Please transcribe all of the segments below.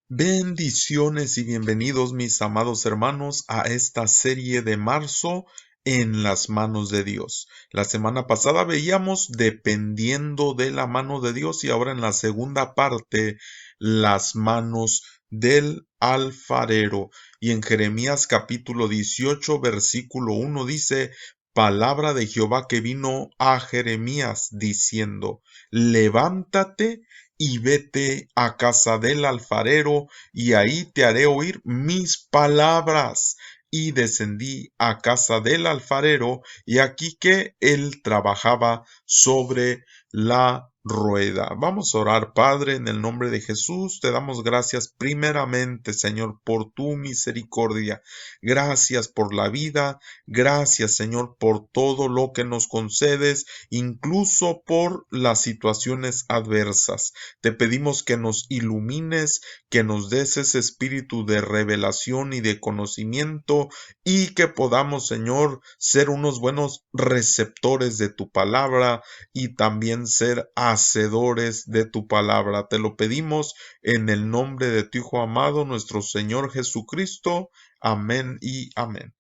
Bendiciones y bienvenidos mis amados hermanos a esta serie de marzo en las manos de Dios. La semana pasada veíamos dependiendo de la mano de Dios y ahora en la segunda parte las manos del alfarero. Y en Jeremías capítulo 18 versículo 1 dice: Palabra de Jehová que vino a Jeremías diciendo: Levántate y vete a casa del alfarero, y ahí te haré oír mis palabras. Y descendí a casa del alfarero, y aquí que él trabajaba sobre la rueda. Vamos a orar. Padre, en el nombre de Jesús, te damos gracias primeramente, Señor, por tu misericordia. Gracias por la vida. Gracias, Señor, por todo lo que nos concedes, incluso por las situaciones adversas. Te pedimos que nos ilumines, que nos des ese espíritu de revelación y de conocimiento, y que podamos, Señor, ser unos buenos receptores de tu palabra y también ser hacedores de tu palabra. Te lo pedimos en el nombre de tu Hijo amado, nuestro Señor Jesucristo. Amén y amén.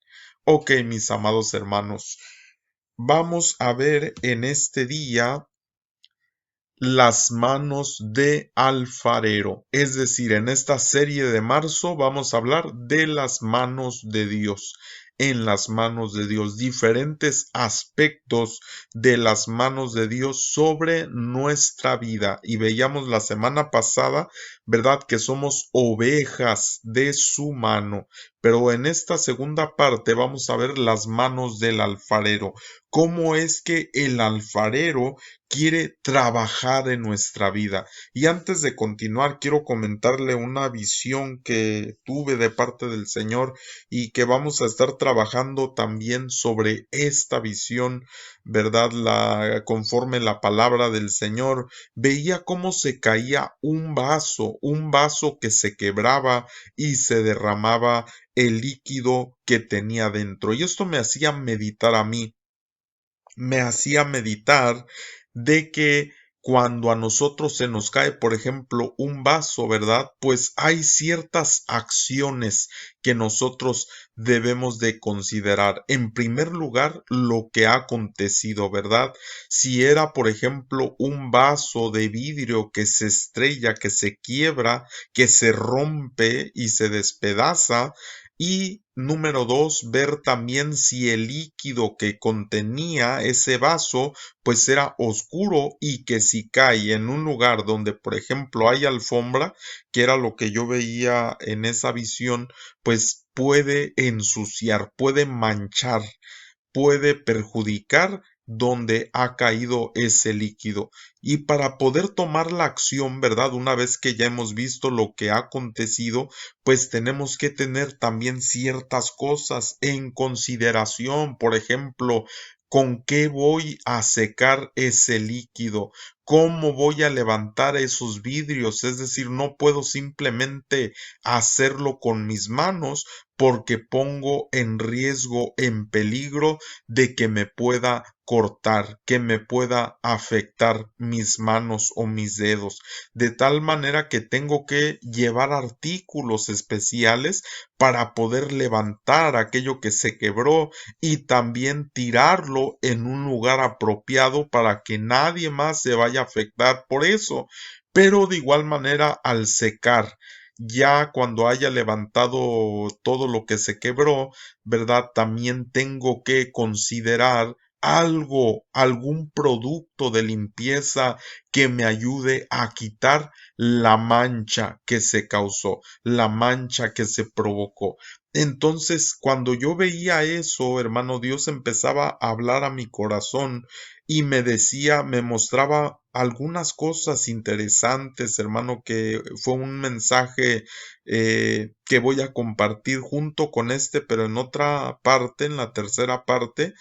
Ok, mis amados hermanos, vamos a ver en este día las manos de alfarero. Es decir, en esta serie de marzo vamos a hablar de las manos de Dios. En las manos de Dios, diferentes aspectos de las manos de Dios sobre nuestra vida. Y veíamos la semana pasada, ¿verdad?, que somos ovejas de su mano. Pero en esta segunda parte vamos a ver las manos del alfarero. ¿Cómo es que el alfarero quiere trabajar en nuestra vida? Y antes de continuar, quiero comentarle una visión que tuve de parte del Señor y que vamos a estar trabajando también sobre esta visión, ¿verdad? Conforme la palabra del Señor, veía cómo se caía un vaso que se quebraba y se derramaba el líquido que tenía dentro. Y esto me hacía meditar de que cuando a nosotros se nos cae, por ejemplo, un vaso, ¿verdad? Pues hay ciertas acciones que nosotros debemos de considerar. En primer lugar, lo que ha acontecido, ¿verdad? Si era, por ejemplo, un vaso de vidrio que se estrella, que se quiebra, que se rompe y se despedaza, y número dos, ver también si el líquido que contenía ese vaso pues era oscuro y que si cae en un lugar donde por ejemplo hay alfombra, que era lo que yo veía en esa visión, pues puede ensuciar, puede manchar, puede perjudicar donde ha caído ese líquido. Y para poder tomar la acción, ¿verdad? Una vez que ya hemos visto lo que ha acontecido, pues tenemos que tener también ciertas cosas en consideración. Por ejemplo, ¿con qué voy a secar ese líquido? ¿Cómo voy a levantar esos vidrios? Es decir, no puedo simplemente hacerlo con mis manos porque pongo en riesgo, en peligro de que me pueda cortar, que me pueda afectar mis manos o mis dedos, de tal manera que tengo que llevar artículos especiales para poder levantar aquello que se quebró y también tirarlo en un lugar apropiado para que nadie más se vaya a afectar por eso. Pero de igual manera, al secar, ya cuando haya levantado todo lo que se quebró, ¿verdad? También tengo que considerar algún producto de limpieza que me ayude a quitar la mancha que se causó, la mancha que se provocó. Entonces, cuando yo veía eso, hermano, Dios empezaba a hablar a mi corazón y me decía, me mostraba algunas cosas interesantes, hermano, que fue un mensaje que voy a compartir junto con este, pero en otra parte, en la tercera parte,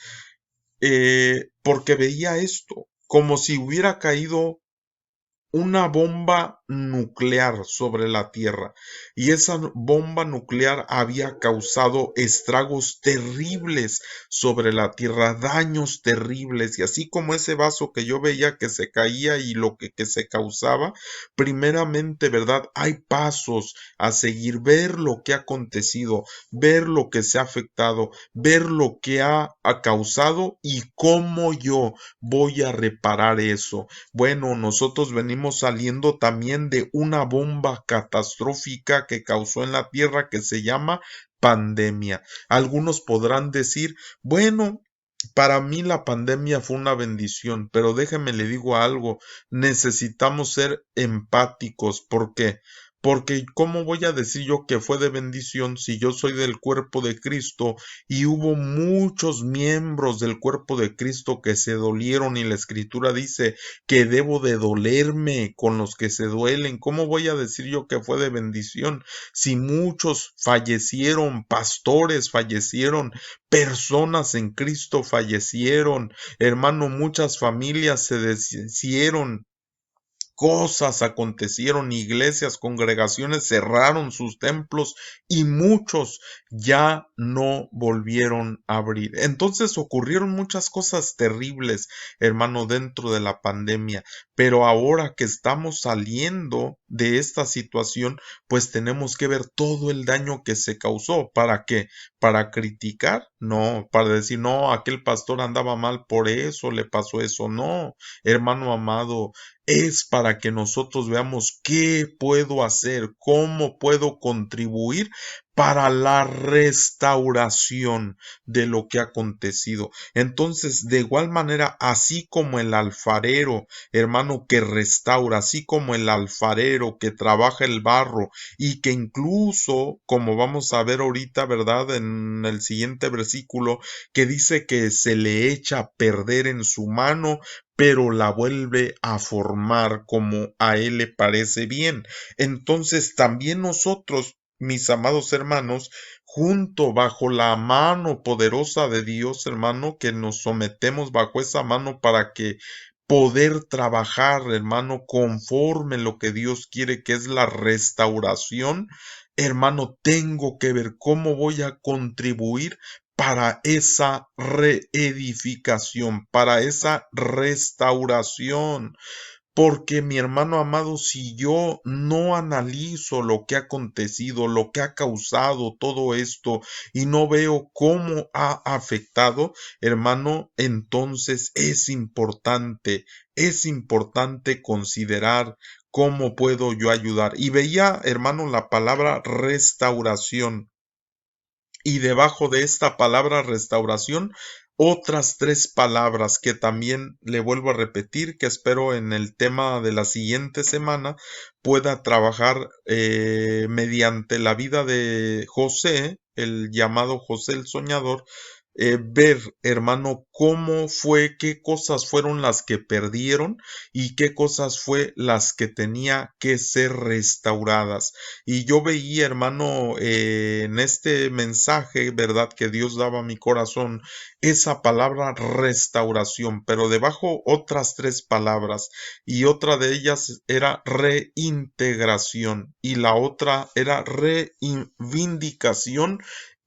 porque veía esto como si hubiera caído una bomba nuclear sobre la Tierra. Y esa bomba nuclear había causado estragos terribles sobre la Tierra, daños terribles. Y así como ese vaso que yo veía que se caía y lo que se causaba, primeramente, ¿verdad? Hay pasos a seguir, ver lo que ha acontecido, ver lo que se ha afectado, ver lo que ha causado y cómo yo voy a reparar eso. Bueno, nosotros venimos saliendo también de una bomba catastrófica que causó en la Tierra que se llama pandemia. Algunos podrán decir, bueno, para mí la pandemia fue una bendición, pero déjeme le digo algo, necesitamos ser empáticos. ¿Por qué? Porque ¿cómo voy a decir yo que fue de bendición si yo soy del cuerpo de Cristo y hubo muchos miembros del cuerpo de Cristo que se dolieron y la escritura dice que debo de dolerme con los que se duelen? ¿Cómo voy a decir yo que fue de bendición si muchos fallecieron, pastores fallecieron, personas en Cristo fallecieron, hermano, muchas familias se deshicieron, cosas acontecieron, iglesias, congregaciones cerraron sus templos y muchos ya no volvieron a abrir. Entonces ocurrieron muchas cosas terribles, hermano, dentro de la pandemia, pero ahora que estamos saliendo de esta situación, pues tenemos que ver todo el daño que se causó. ¿Para qué? ¿Para criticar? No, para decir, no, aquel pastor andaba mal, por eso le pasó eso. No, hermano amado, es para que nosotros veamos qué puedo hacer, cómo puedo contribuir para la restauración de lo que ha acontecido. Entonces, de igual manera, así como el alfarero, hermano, que restaura, así como el alfarero que trabaja el barro y que incluso, como vamos a ver ahorita, ¿verdad? En el siguiente versículo, que dice que se le echa a perder en su mano, pero la vuelve a formar como a él le parece bien. Entonces también nosotros, mis amados hermanos, junto bajo la mano poderosa de Dios, hermano, que nos sometemos bajo esa mano para que poder trabajar, hermano, conforme lo que Dios quiere, que es la restauración. Hermano, tengo que ver cómo voy a contribuir para esa reedificación, para esa restauración. Porque mi hermano amado, si yo no analizo lo que ha acontecido, lo que ha causado todo esto y no veo cómo ha afectado, hermano, entonces es importante considerar cómo puedo yo ayudar. Y veía, hermano, la palabra restauración. Y debajo de esta palabra restauración, otras tres palabras que también le vuelvo a repetir, que espero en el tema de la siguiente semana pueda trabajar mediante la vida de José, el llamado José el Soñador, ver, hermano, cómo fue, qué cosas fueron las que perdieron y qué cosas fue las que tenía que ser restauradas. Y yo veía, hermano, en este mensaje, ¿verdad? Que Dios daba a mi corazón, esa palabra restauración, pero debajo otras tres palabras, y otra de ellas era reintegración, y la otra era reivindicación,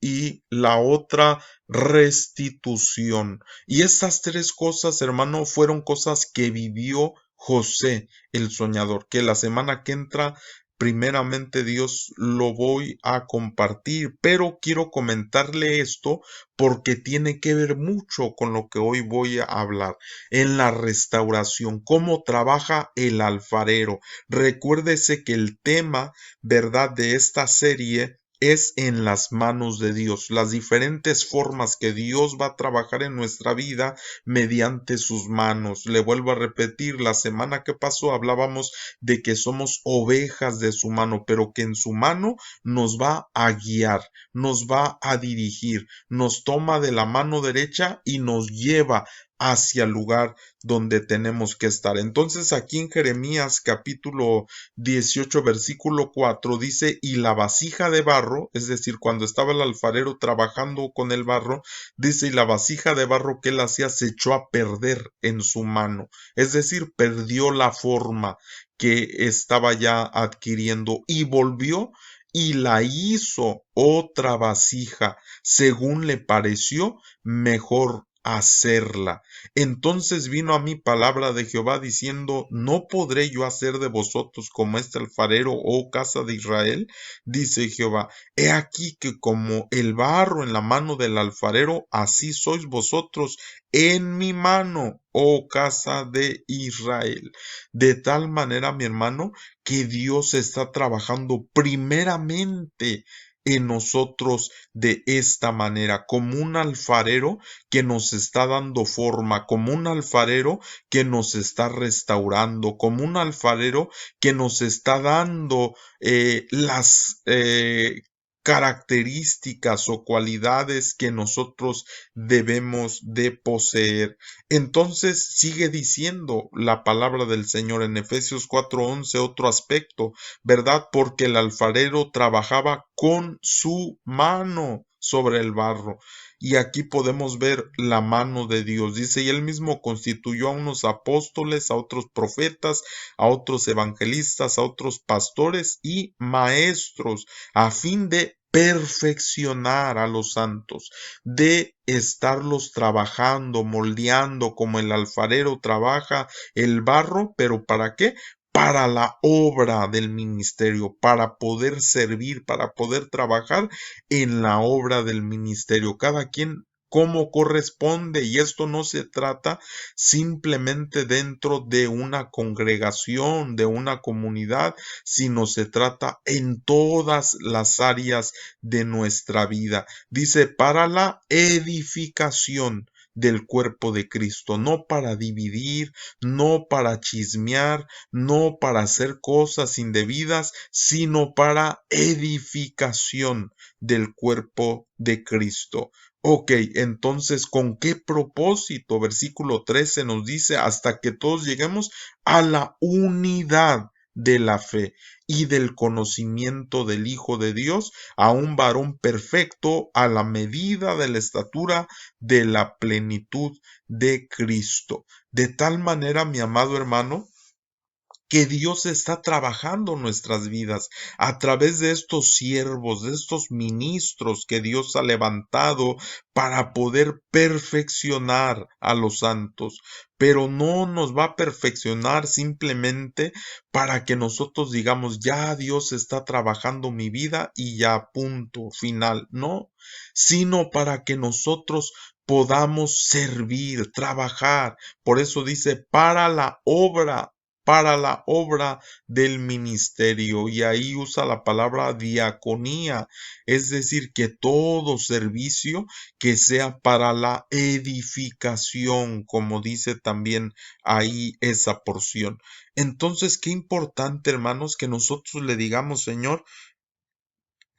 y la otra restitución. Y estas tres cosas, hermano, fueron cosas que vivió José el soñador, que la semana que entra primeramente Dios lo voy a compartir, pero quiero comentarle esto porque tiene que ver mucho con lo que hoy voy a hablar en la restauración, cómo trabaja el alfarero. Recuérdese que el tema, verdad, de esta serie es en las manos de Dios, las diferentes formas que Dios va a trabajar en nuestra vida mediante sus manos. Le vuelvo a repetir, la semana que pasó hablábamos de que somos ovejas de su mano, pero que en su mano nos va a guiar, nos va a dirigir, nos toma de la mano derecha y nos lleva hacia el lugar donde tenemos que estar. Entonces aquí en Jeremías capítulo 18 versículo 4 dice, y la vasija de barro, es decir, cuando estaba el alfarero trabajando con el barro, dice, y la vasija de barro que él hacía se echó a perder en su mano, es decir, perdió la forma que estaba ya adquiriendo y volvió y la hizo otra vasija, según le pareció mejor hacerla. Entonces vino a mí palabra de Jehová diciendo, ¿no podré yo hacer de vosotros como este alfarero, oh casa de Israel? Dice Jehová, he aquí que como el barro en la mano del alfarero, así sois vosotros en mi mano, oh casa de Israel. De tal manera, mi hermano, que Dios está trabajando primeramente en nosotros de esta manera, como un alfarero que nos está dando forma, como un alfarero que nos está restaurando, como un alfarero que nos está dando las características o cualidades que nosotros debemos de poseer. Entonces sigue diciendo la palabra del Señor en Efesios 4:11 otro aspecto, ¿verdad? Porque el alfarero trabajaba con su mano sobre el barro. Y aquí podemos ver la mano de Dios. Dice, y él mismo constituyó a unos apóstoles, a otros profetas, a otros evangelistas, a otros pastores y maestros, a fin de perfeccionar a los santos, de estarlos trabajando, moldeando como el alfarero trabaja el barro, pero ¿para qué? Para la obra del ministerio, para poder servir, para poder trabajar en la obra del ministerio. Cada quien como corresponde, y esto no se trata simplemente dentro de una congregación, de una comunidad, sino se trata en todas las áreas de nuestra vida. Dice, para la edificación del cuerpo de Cristo, no para dividir, no para chismear, no para hacer cosas indebidas, sino para edificación del cuerpo de Cristo. Ok, entonces, ¿con qué propósito? Versículo 13 nos dice, hasta que todos lleguemos a la unidad de la fe y del conocimiento del Hijo de Dios, a un varón perfecto, a la medida de la estatura de la plenitud de Cristo. De tal manera, mi amado hermano, que Dios está trabajando nuestras vidas a través de estos siervos, de estos ministros que Dios ha levantado para poder perfeccionar a los santos. Pero no nos va a perfeccionar simplemente para que nosotros digamos, ya Dios está trabajando mi vida y ya punto final. No, sino para que nosotros podamos servir, trabajar. Por eso dice, para la obra del ministerio, y ahí usa la palabra diaconía, es decir, que todo servicio que sea para la edificación, como dice también ahí esa porción. Entonces, qué importante, hermanos, que nosotros le digamos, Señor,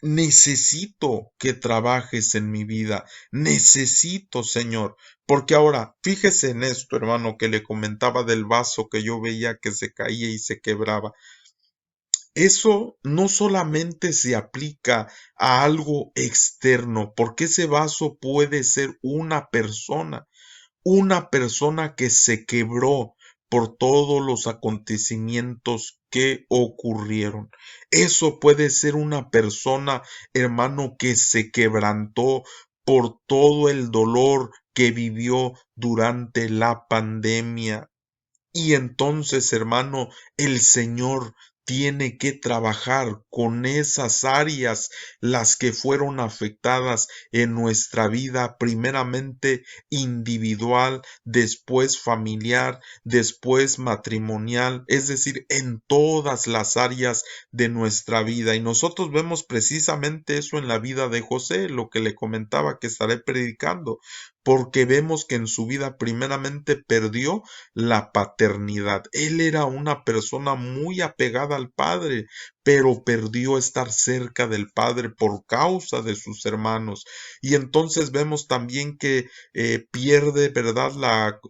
necesito que trabajes en mi vida, necesito, Señor, porque ahora, fíjese en esto, hermano, que le comentaba del vaso que yo veía que se caía y se quebraba. Eso no solamente se aplica a algo externo, porque ese vaso puede ser una persona que se quebró por todos los acontecimientos que ocurrieron. Eso puede ser una persona, hermano, que se quebrantó por todo el dolor que vivió durante la pandemia. Y entonces, hermano, el Señor tiene que trabajar con esas áreas, las que fueron afectadas en nuestra vida, primeramente individual, después familiar, después matrimonial, es decir, en todas las áreas de nuestra vida. Y nosotros vemos precisamente eso en la vida de José, lo que le comentaba que estaré predicando, porque vemos que en su vida primeramente perdió la paternidad. Él era una persona muy apegada al Padre, pero perdió estar cerca del Padre por causa de sus hermanos. Y entonces vemos también que pierde, ¿verdad?,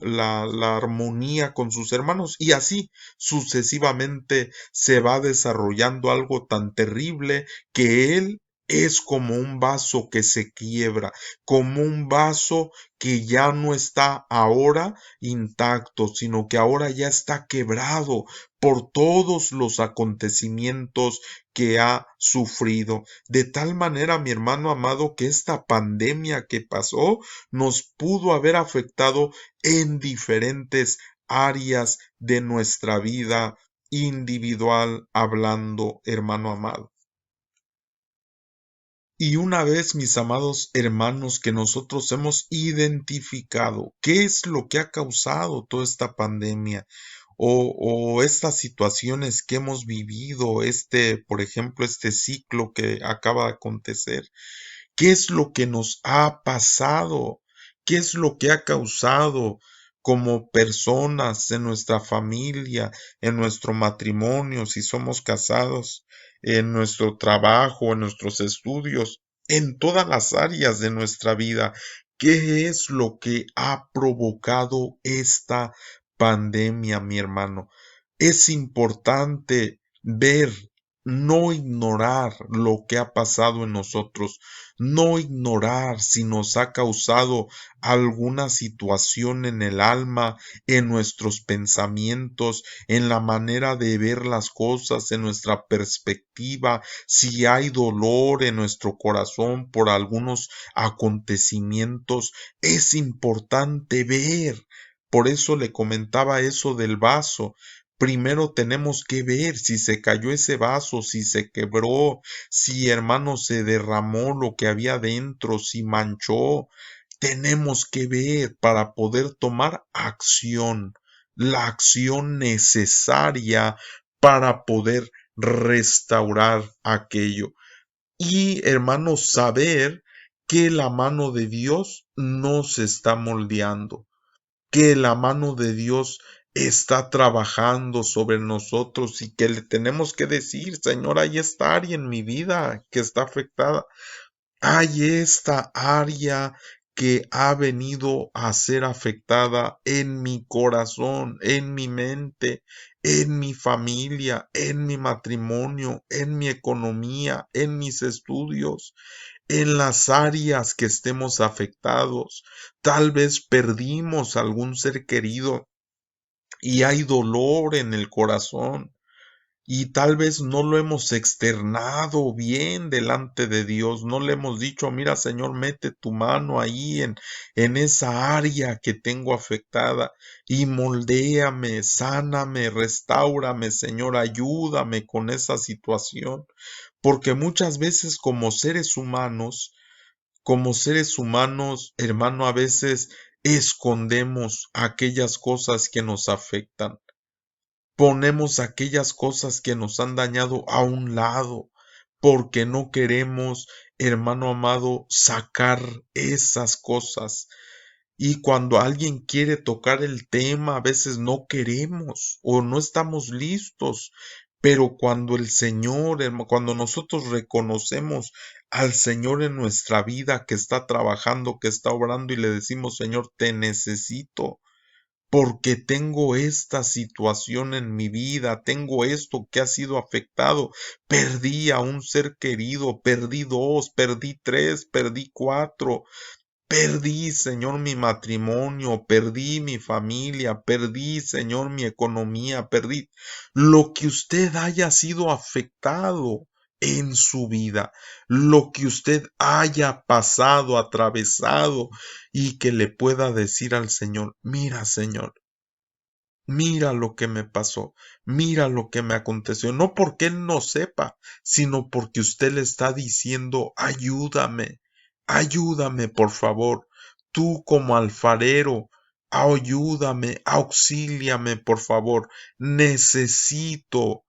la armonía con sus hermanos, y así sucesivamente se va desarrollando algo tan terrible que él es como un vaso que se quiebra, como un vaso que ya no está ahora intacto, sino que ahora ya está quebrado por todos los acontecimientos que ha sufrido. De tal manera, mi hermano amado, que esta pandemia que pasó nos pudo haber afectado en diferentes áreas de nuestra vida individual hablando, hermano amado. Y una vez, mis amados hermanos, que nosotros hemos identificado qué es lo que ha causado toda esta pandemia o estas situaciones que hemos vivido, por ejemplo, este ciclo que acaba de acontecer, ¿qué es lo que nos ha pasado? ¿Qué es lo que ha causado como personas en nuestra familia, en nuestro matrimonio, si somos casados, en nuestro trabajo, en nuestros estudios, en todas las áreas de nuestra vida? ¿Qué es lo que ha provocado esta pandemia, mi hermano? Es importante ver, no ignorar lo que ha pasado en nosotros, no ignorar si nos ha causado alguna situación en el alma, en nuestros pensamientos, en la manera de ver las cosas, en nuestra perspectiva, si hay dolor en nuestro corazón por algunos acontecimientos. Es importante ver. Por eso le comentaba eso del vaso. Primero tenemos que ver si se cayó ese vaso, si se quebró, si, hermano, se derramó lo que había dentro, si manchó. Tenemos que ver para poder tomar acción, la acción necesaria para poder restaurar aquello. Y, hermano, saber que la mano de Dios nos está moldeando, que la mano de Dios está trabajando sobre nosotros y que le tenemos que decir, Señor, hay esta área en mi vida que está afectada, hay esta área que ha venido a ser afectada en mi corazón, en mi mente, en mi familia, en mi matrimonio, en mi economía, en mis estudios, en las áreas que estemos afectados. Tal vez perdimos algún ser querido y hay dolor en el corazón y tal vez no lo hemos externado bien delante de Dios, no le hemos dicho, mira, Señor, mete tu mano ahí en esa área que tengo afectada y moldéame, sáname, restáurame, Señor, ayúdame con esa situación, porque muchas veces como seres humanos, hermano, a veces escondemos aquellas cosas que nos afectan. Ponemos aquellas cosas que nos han dañado a un lado, porque no queremos, hermano amado, sacar esas cosas. Y cuando alguien quiere tocar el tema, a veces no queremos o no estamos listos. Pero cuando el Señor, cuando nosotros reconocemos al Señor en nuestra vida que está trabajando, que está obrando y le decimos, Señor, te necesito porque tengo esta situación en mi vida, tengo esto que ha sido afectado, perdí a un ser querido, perdí dos, perdí tres, perdí cuatro, perdí, Señor, mi matrimonio, perdí mi familia, perdí, Señor, mi economía, perdí lo que usted haya sido afectado en su vida, lo que usted haya pasado, atravesado y que le pueda decir al Señor, mira, Señor, mira lo que me pasó, mira lo que me aconteció, no porque él no sepa, sino porque usted le está diciendo, ayúdame, ayúdame por favor, tú como alfarero, ayúdame, auxíliame por favor, necesito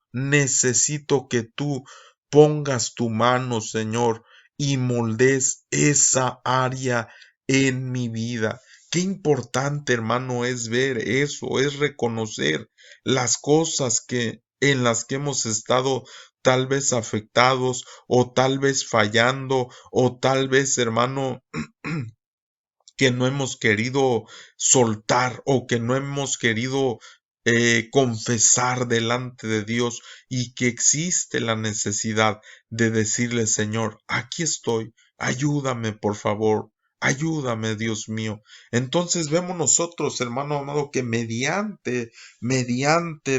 que tú pongas tu mano, Señor, y moldes esa área en mi vida. Qué importante, hermano, es ver eso, es reconocer las cosas en las que hemos estado tal vez afectados o tal vez fallando o tal vez, hermano, que no hemos querido soltar o que no hemos querido confesar delante de Dios y que existe la necesidad de decirle, Señor, aquí estoy, ayúdame por favor. Ayúdame, Dios mío. Entonces vemos nosotros, hermano amado, que mediante,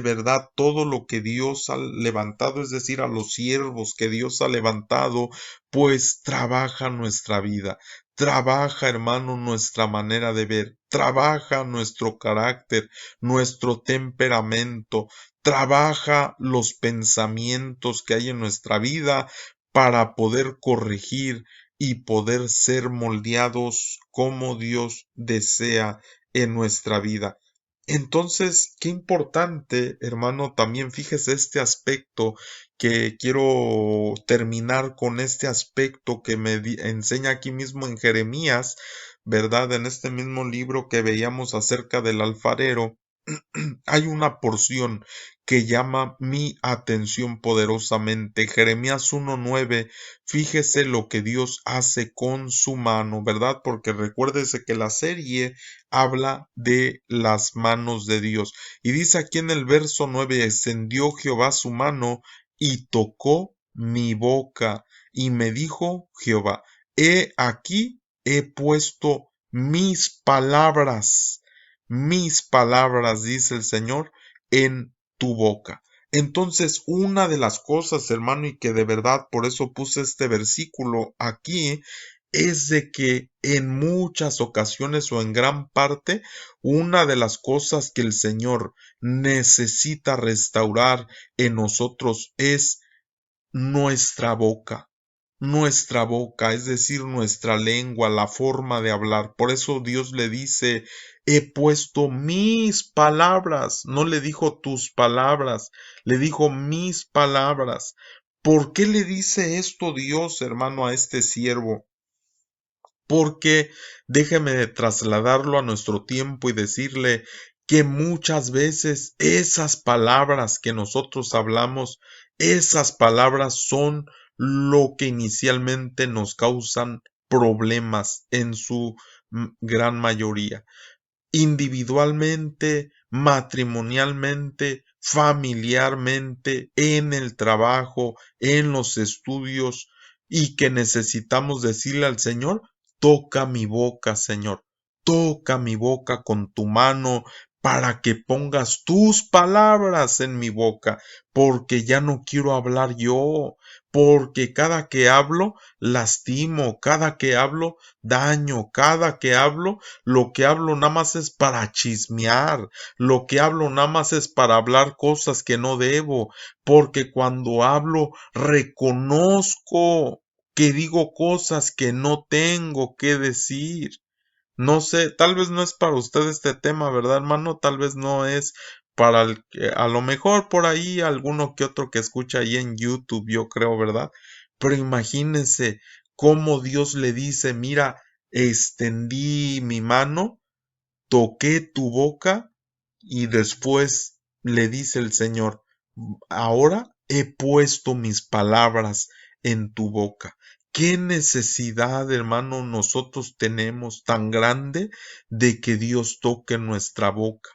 ¿verdad? Todo lo que Dios ha levantado, es decir, a los siervos que Dios ha levantado, pues trabaja nuestra vida. Trabaja, hermano, nuestra manera de ver, trabaja nuestro carácter, nuestro temperamento, trabaja los pensamientos que hay en nuestra vida para poder corregir y poder ser moldeados como Dios desea en nuestra vida. Entonces, qué importante, hermano, también fíjese este aspecto que quiero terminar con este aspecto que me enseña aquí mismo en Jeremías, ¿verdad? En este mismo libro que veíamos acerca del alfarero, hay una porción que llama mi atención poderosamente. Jeremías 1:9, fíjese lo que Dios hace con su mano, ¿verdad? Porque recuérdese que la serie habla de las manos de Dios. Y dice aquí en el verso 9, extendió Jehová su mano y tocó mi boca y me dijo Jehová, he aquí he puesto mis palabras, dice el Señor, en tu boca. Entonces, una de las cosas, hermano, y que de verdad por eso puse este versículo aquí, es de que en muchas ocasiones o en gran parte, una de las cosas que el Señor necesita restaurar en nosotros es nuestra boca, es decir, nuestra lengua, la forma de hablar. Por eso Dios le dice, he puesto mis palabras, no le dijo tus palabras, le dijo mis palabras. ¿Por qué le dice esto Dios, hermano, a este siervo? Porque déjeme de trasladarlo a nuestro tiempo y decirle que muchas veces esas palabras que nosotros hablamos, esas palabras son lo que inicialmente nos causan problemas en su gran mayoría, individualmente, matrimonialmente, familiarmente, en el trabajo, en los estudios, y que necesitamos decirle al Señor, toca mi boca, Señor, toca mi boca con tu mano para que pongas tus palabras en mi boca, porque ya no quiero hablar yo, porque cada que hablo lastimo, cada que hablo daño, cada que hablo lo que hablo nada más es para chismear, lo que hablo nada más es para hablar cosas que no debo, porque cuando hablo reconozco que digo cosas que no tengo que decir. No sé, tal vez no es para usted este tema, ¿verdad, hermano? Tal vez no es para el que, a lo mejor por ahí alguno que otro que escucha ahí en YouTube, yo creo, ¿verdad? Pero imagínense cómo Dios le dice, mira, extendí mi mano, toqué tu boca y después le dice el Señor, ahora he puesto mis palabras en tu boca. ¿Qué necesidad, hermano, nosotros tenemos tan grande de que Dios toque nuestra boca?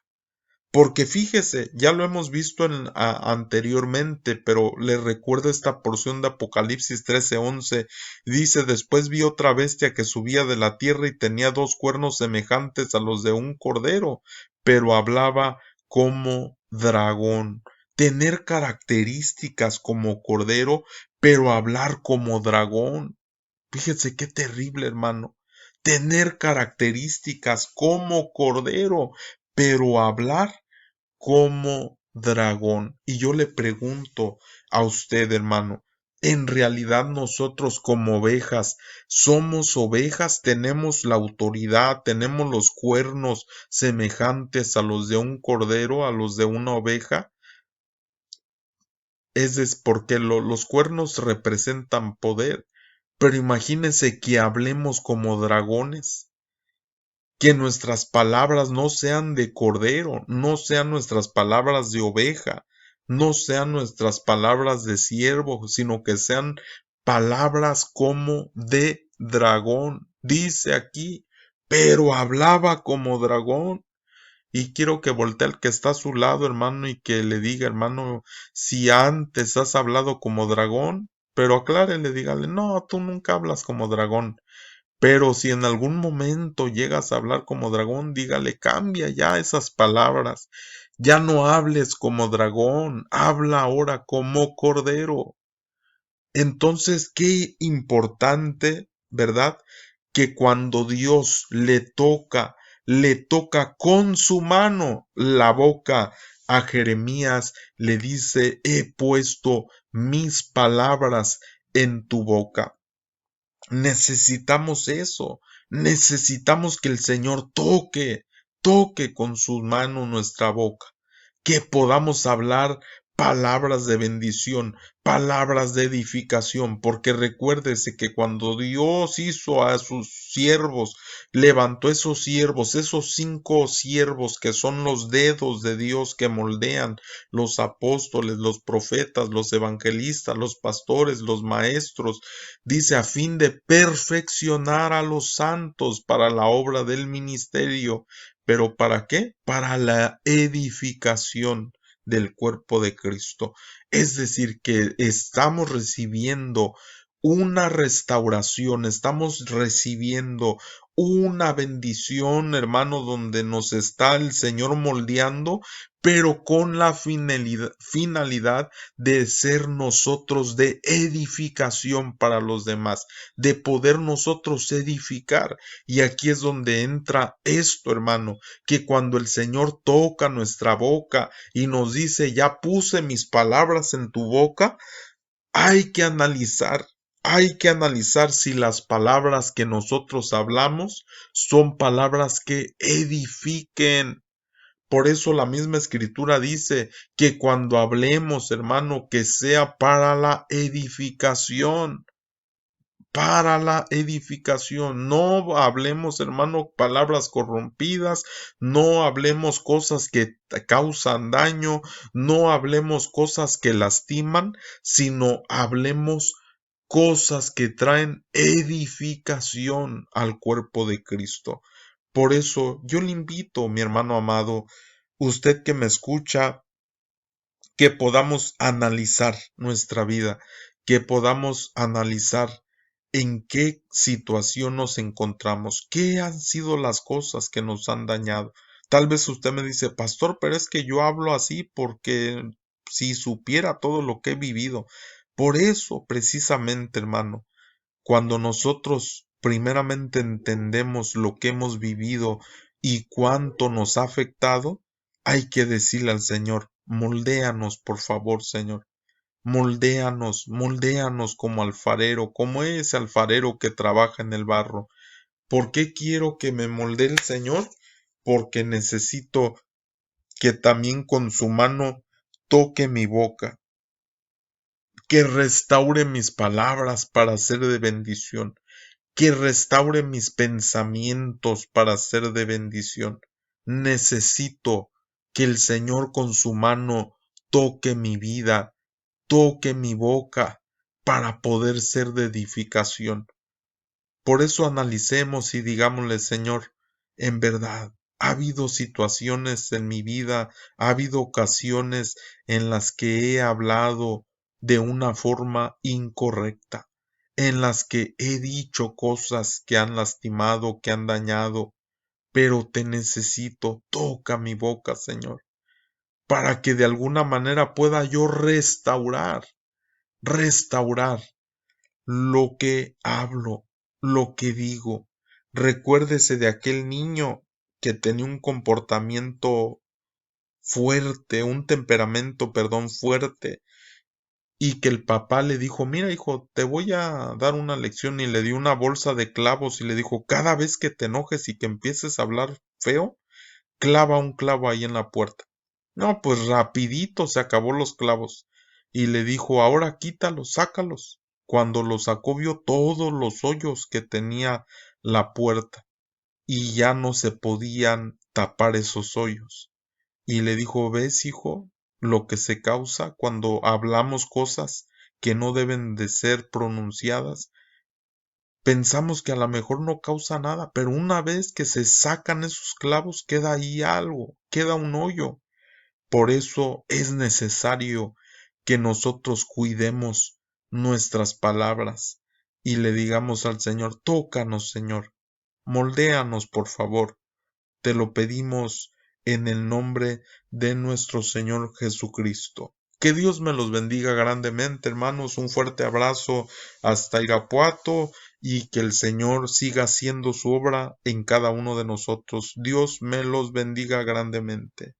Porque fíjese, ya lo hemos visto anteriormente, pero le recuerdo esta porción de Apocalipsis 13:11. Dice, después vi otra bestia que subía de la tierra y tenía dos cuernos semejantes a los de un cordero, pero hablaba como dragón. Tener características como cordero, pero hablar como dragón. Fíjese qué terrible, hermano. Tener características como cordero, pero hablar como dragón. Y yo le pregunto a usted, hermano, ¿en realidad nosotros como ovejas somos ovejas? ¿Tenemos la autoridad? ¿Tenemos los cuernos semejantes a los de un cordero, a los de una oveja? Porque los cuernos representan poder. Pero imagínense que hablemos como dragones. Que nuestras palabras no sean de cordero, no sean nuestras palabras de oveja, no sean nuestras palabras de siervo, sino que sean palabras como de dragón. Dice aquí, pero hablaba como dragón. Y quiero que voltee al que está a su lado, hermano, y que le diga, hermano, si antes has hablado como dragón, pero aclárele, dígale, no, tú nunca hablas como dragón. Pero si en algún momento llegas a hablar como dragón, dígale, cambia ya esas palabras. Ya no hables como dragón, habla ahora como cordero. Entonces, qué importante, ¿verdad? Que cuando Dios le toca con su mano la boca a Jeremías, le dice, he puesto mis palabras en tu boca. Necesitamos eso, necesitamos que el Señor toque con sus manos nuestra boca, que podamos hablar palabras de bendición, palabras de edificación, porque recuérdese que cuando Dios hizo a sus siervos, levantó esos siervos, esos 5 siervos que son los dedos de Dios que moldean los apóstoles, los profetas, los evangelistas, los pastores, los maestros, dice a fin de perfeccionar a los santos para la obra del ministerio. ¿Pero para qué? Para la edificación del cuerpo de Cristo. Es decir, que estamos recibiendo una restauración, estamos recibiendo una bendición, hermano, donde nos está el Señor moldeando, pero con la finalidad de ser nosotros de edificación para los demás, de poder nosotros edificar. Y aquí es donde entra esto, hermano, que cuando el Señor toca nuestra boca y nos dice, ya puse mis palabras en tu boca, hay que analizar. Hay que analizar si las palabras que nosotros hablamos son palabras que edifiquen. Por eso la misma escritura dice que cuando hablemos, hermano, que sea para la edificación. No hablemos, hermano, palabras corrompidas, no hablemos cosas que causan daño, no hablemos cosas que lastiman, sino hablemos cosas que traen edificación al cuerpo de Cristo. Por eso yo le invito, mi hermano amado, usted que me escucha, que podamos analizar nuestra vida, que podamos analizar en qué situación nos encontramos, qué han sido las cosas que nos han dañado. Tal vez usted me dice, pastor, pero es que yo hablo así porque si supiera todo lo que he vivido. Por eso, precisamente, hermano, cuando nosotros primeramente entendemos lo que hemos vivido y cuánto nos ha afectado, hay que decirle al Señor, moldéanos, por favor, Señor. Moldéanos, moldéanos como alfarero, como ese alfarero que trabaja en el barro. ¿Por qué quiero que me moldee el Señor? Porque necesito que también con su mano toque mi boca, que restaure mis palabras para ser de bendición, que restaure mis pensamientos para ser de bendición. Necesito que el Señor con su mano toque mi vida, toque mi boca para poder ser de edificación. Por eso analicemos y digámosle, Señor, en verdad, ha habido situaciones en mi vida, ha habido ocasiones en las que he hablado de una forma incorrecta, en las que he dicho cosas que han lastimado, que han dañado, pero te necesito, toca mi boca, Señor, para que de alguna manera pueda yo restaurar lo que hablo, lo que digo. Recuérdese de aquel niño que tenía un comportamiento fuerte, un temperamento, perdón, fuerte, y que el papá le dijo, mira hijo, te voy a dar una lección y le dio una bolsa de clavos y le dijo, cada vez que te enojes y que empieces a hablar feo, clava un clavo ahí en la puerta. No, pues rapidito se acabó los clavos. Y le dijo, ahora quítalos, sácalos. Cuando los sacó vio todos los hoyos que tenía la puerta. y ya no se podían tapar esos hoyos. Y le dijo, ¿ves, hijo, lo que se causa cuando hablamos cosas que no deben de ser pronunciadas? Pensamos que a lo mejor no causa nada, pero una vez que se sacan esos clavos, queda ahí algo, queda un hoyo. Por eso es necesario que nosotros cuidemos nuestras palabras y le digamos al Señor, tócanos, Señor, moldéanos, por favor. Te lo pedimos en el nombre de nuestro Señor Jesucristo. Que Dios me los bendiga grandemente, hermanos. Un fuerte abrazo hasta Irapuato y que el Señor siga haciendo su obra en cada uno de nosotros. Dios me los bendiga grandemente.